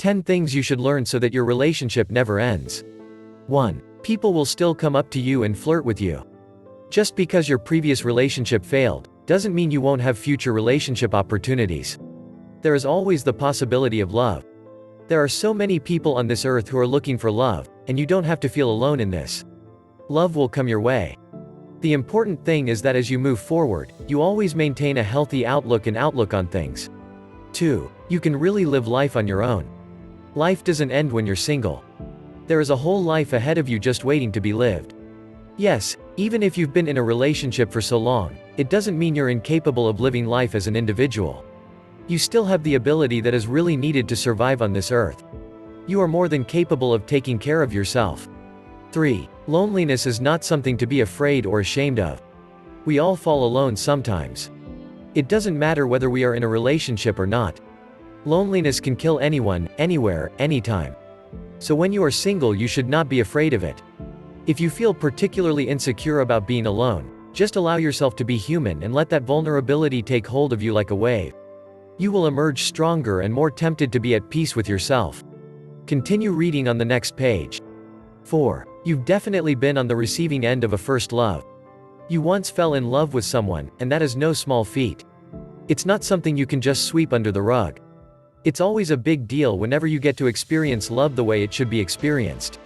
10 things you should learn so that your relationship never ends. 1. People will still come up to you and flirt with you. Just because your previous relationship failed, doesn't mean you won't have future relationship opportunities. There is always the possibility of love. There are so many people on this earth who are looking for love, and you don't have to feel alone in this. Love will come your way. The important thing is that as you move forward, you always maintain a healthy outlook on things. 2. You can really live life on your own. Life doesn't end when you're single. There is a whole life ahead of you just waiting to be lived. Yes, even if you've been in a relationship for so long, it doesn't mean you're incapable of living life as an individual. You still have the ability that is really needed to survive on this earth. You are more than capable of taking care of yourself. 3. Loneliness is not something to be afraid or ashamed of. We all fall alone sometimes. It doesn't matter whether we are in a relationship or not. Loneliness can kill anyone, anywhere, anytime. So when you are single, you should not be afraid of it. If you feel particularly insecure about being alone, just allow yourself to be human and let that vulnerability take hold of you like a wave. You will emerge stronger and more tempted to be at peace with yourself. Continue reading on the next page. 4. You've definitely been on the receiving end of a first love. You once fell in love with someone, and that is no small feat. It's not something you can just sweep under the rug. It's always a big deal whenever you get to experience love the way it should be experienced.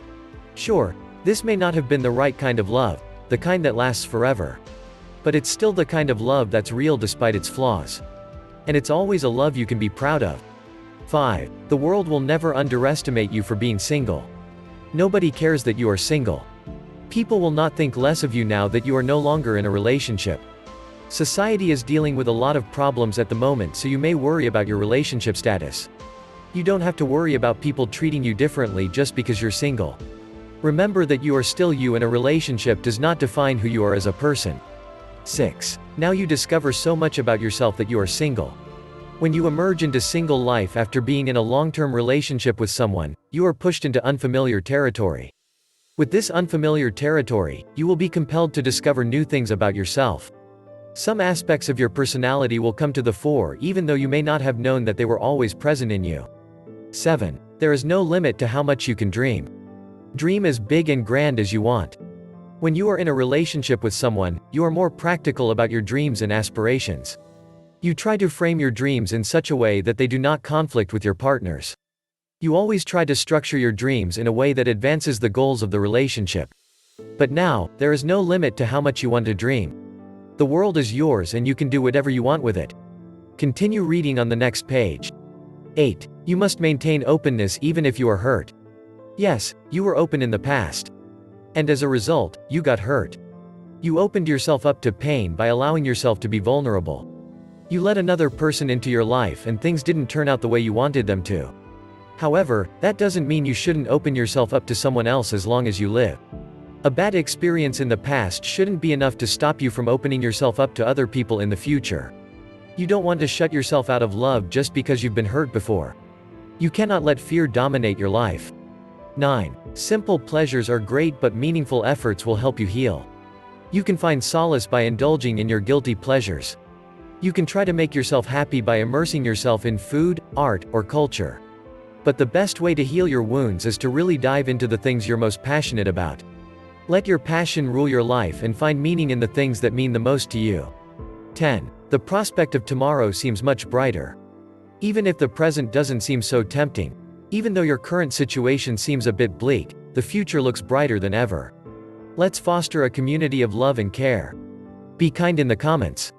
Sure, this may not have been the right kind of love, the kind that lasts forever. But it's still the kind of love that's real despite its flaws. And it's always a love you can be proud of. 5. The world will never underestimate you for being single. Nobody cares that you are single. People will not think less of you now that you are no longer in a relationship. Society is dealing with a lot of problems at the moment, so you may worry about your relationship status. You don't have to worry about people treating you differently just because you're single. Remember that you are still you, and a relationship does not define who you are as a person. 6. Now you discover so much about yourself that you are single. When you emerge into single life after being in a long-term relationship with someone, you are pushed into unfamiliar territory. With this unfamiliar territory, you will be compelled to discover new things about yourself. Some aspects of your personality will come to the fore even though you may not have known that they were always present in you. 7. There is no limit to how much you can dream. Dream as big and grand as you want. When you are in a relationship with someone, you are more practical about your dreams and aspirations. You try to frame your dreams in such a way that they do not conflict with your partner's. You always try to structure your dreams in a way that advances the goals of the relationship. But now, there is no limit to how much you want to dream. The world is yours and you can do whatever you want with it. Continue reading on the next page. 8. You must maintain openness even if you are hurt. Yes, you were open in the past. And as a result, you got hurt. You opened yourself up to pain by allowing yourself to be vulnerable. You let another person into your life and things didn't turn out the way you wanted them to. However, that doesn't mean you shouldn't open yourself up to someone else as long as you live. A bad experience in the past shouldn't be enough to stop you from opening yourself up to other people in the future. You don't want to shut yourself out of love just because you've been hurt before. You cannot let fear dominate your life. 9. Simple pleasures are great, but meaningful efforts will help you heal. You can find solace by indulging in your guilty pleasures. You can try to make yourself happy by immersing yourself in food, art, or culture. But the best way to heal your wounds is to really dive into the things you're most passionate about. Let your passion rule your life and find meaning in the things that mean the most to you. 10. The prospect of tomorrow seems much brighter. Even if the present doesn't seem so tempting, even though your current situation seems a bit bleak, the future looks brighter than ever. Let's foster a community of love and care. Be kind in the comments.